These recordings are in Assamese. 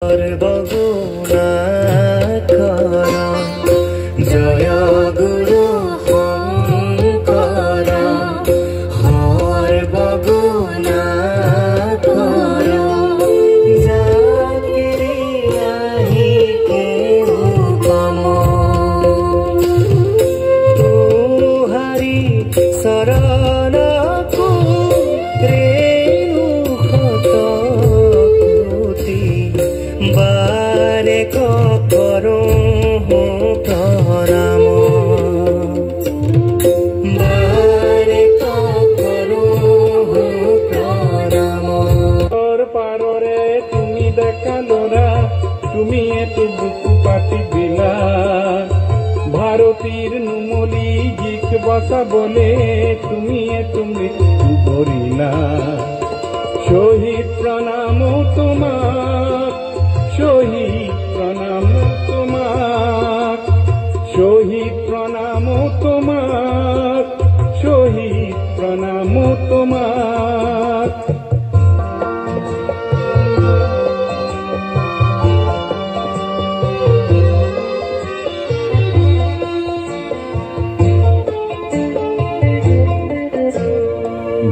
বগুনা কর জয় গুরু শঙ্কর হর বগুনা কর জাকিরি নাহি কেউ কম তুহারি শরণ কো রেণু ক্ষত বারে করো প্রণাম বারে করো প্রণাম তোর পাররে তুমি দেখালো না তুমি এত বুকু পাতি দিলা ভারতীর নুমলি জিক বসা বলে তুমি এত মৃত্যু করিলা শহীদ প্রণাম তোমার শহীদ প্রণাম তোমার শহীদ প্রণাম তোমার শহীদ প্রণাম তোমার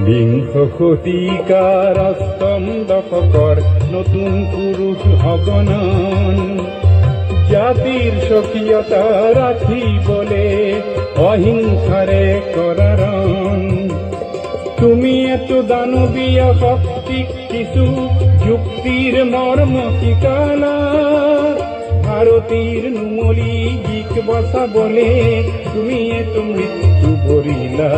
বিংশ শতিকাৰ অষ্টম দশকৰ নতুন পুৰুষ অগণন জাতিৰ স্বকীয়তা ৰাখিবলে অহিংসাৰে কৰাৰণ তুমি এতো দানৱীয় শক্তিক কিছু যুক্তিৰ মৰ্ম শিকালা ভাৰতীৰ নুমলি জিক বচাবলে তুমি এতো মৃত্যু বৰিলা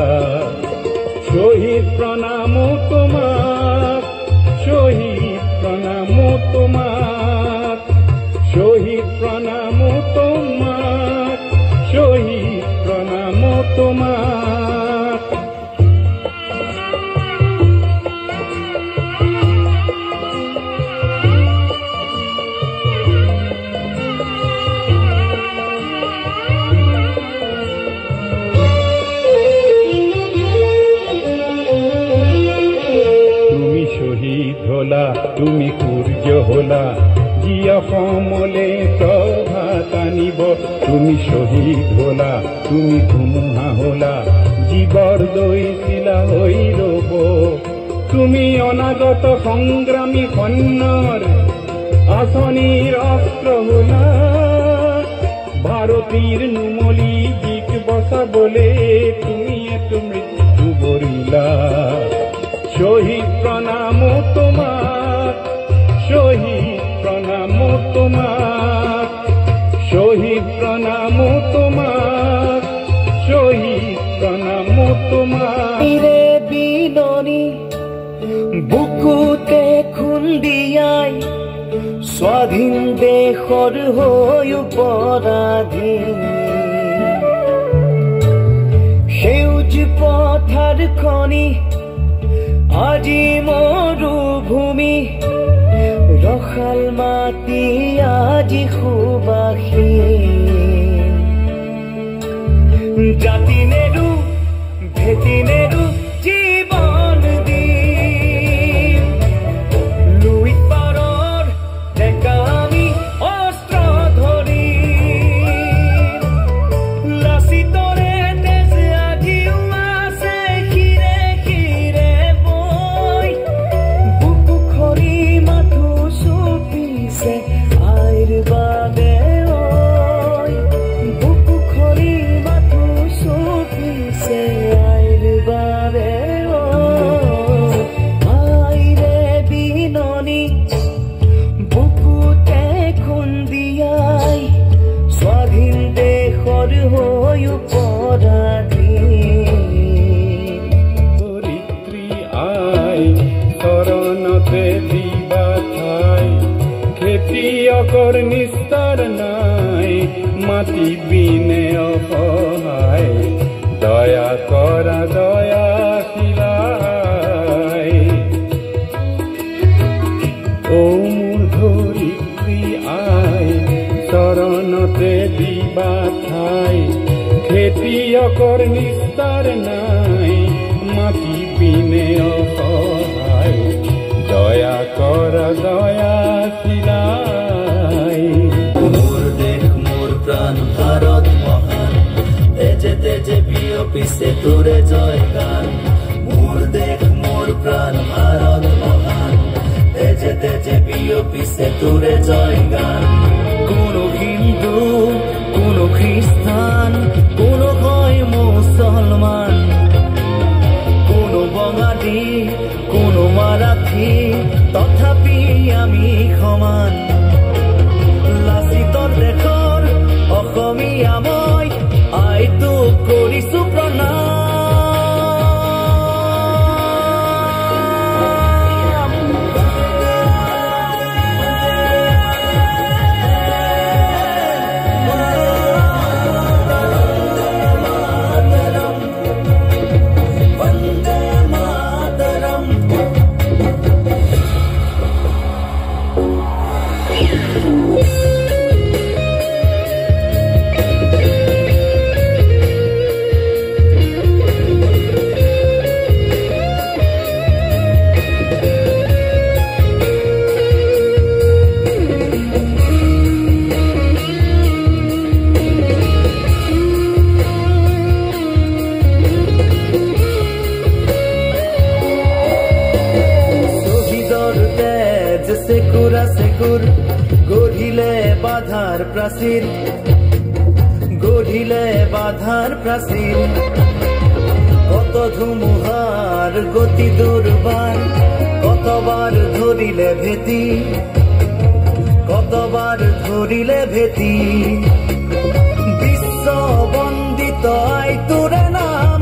শহীদ প্রণাম তোমার শহীদ প্রণাম তোমার শহীদ প্রণাম তোমার শহীদ প্রণাম তোমার হলা তুমি সূর্য হলা জিয়া সমলে প্রভাত আনিব তুমি শহীদ হলা তুমি ধুমুহা হলা জীবর দৈছিলা হৈ ৰব তুমি অনাগত সংগ্ৰামী সৈন্যৰ আঁচনিৰ অস্ত্ৰ হলা ভাৰতীৰ নুমলি জিক বচাবলে তুমি এত মৃত্যু বৰিলা শহীদ প্ৰণাম তোমাৰ শহীদ প্ৰণাম তোমাৰ শহীদ প্ৰণাম তোমাৰ শহীদ প্ৰণাম তোমাৰ ৰে বিননি বুকুতে খুন্দিয়াই স্বাধীন দেশৰ হৈ অপৰাধী সেউজ পথাৰ খনি আজি মৰুভূমি ৰসাল মাটি আজি সুবাসী জাতি নেৰু ভেটি নেৰু জীৱন দি লুইত পাৰৰ ডেকা আমি অস্ত্ৰ ধৰি লাচিতৰে তেজ আজিও আছে শিৰে শিৰে বৈ বুকু খৰি মাথো চুপিছে আইৰ বাবে বুকু খৰি মাথো চুপিছে আইৰ বাবে আইৰে বিননি বুকুতে খুন্দিয়াই স্বাধীন দেশৰ হৈ অপৰাধী ধৰিত্ৰী আই চৰণতে দিবা ঠাই খেতিয়কৰ নিস্তাৰ নাই মাটি বিনে অসহায় দয়া কৰা দয়াশীলাই ও মোৰ ধৰিত্ৰী আই চৰণতে দিবা ঠাই খেতিয়কৰ নিস্তাৰ নাই মাটি বিনে অসহায় দয়া কৰ দয়াশীলা। পিছে তোৰে জয় গান মোৰ দেশ মোৰ প্ৰাণ ভাৰত মহান তেজে তেজে বিয়পিছে তোৰে জয় গান কোনো হিন্দু কোনো খ্ৰীষ্টান কোনো হয় মুছলমান কোনো বঙালী কোনো মাৰাঠী তথাপি আমি সমান লাচিতৰ দেশৰ অসমীয়া মই আইতো কৰিছো প্ৰণাম গঢ়িলে বাধাৰ প্ৰাচীৰ কত ধুমুহাৰ গতি দুৰ্বাৰ কতবাৰ ধৰিলে ভেটি বিশ্ব বন্দিত আই তোৰে নাম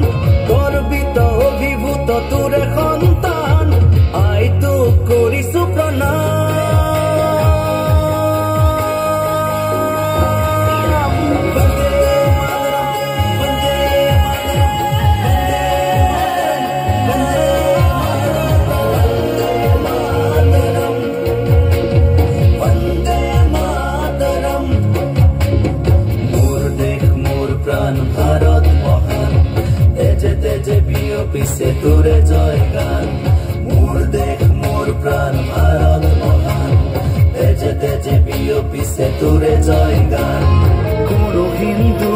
গৰ্বিত অভিভূত তোৰে সন্তান আই তোক কৰিছো প্ৰণাম পিছে তোৰে জয় গান মোৰ দেশ মোৰ প্ৰাণ ভাৰত মহান তেজে তেজে বিয়পিছে তোৰে জয় গান কোনো হিন্দু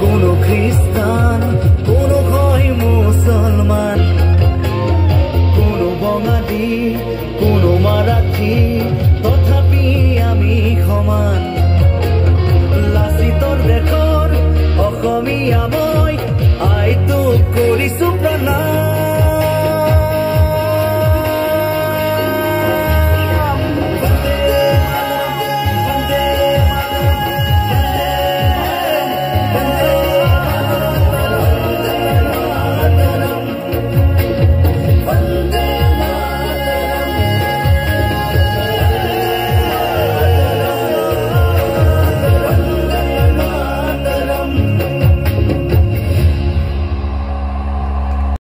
কোনো খ্ৰীষ্টান কোনো হয় মুছলমান কোনো বঙালী কোনো মাৰাঠী তথাপি আমি সমান লাচিতৰ দেশৰ অসমীয়া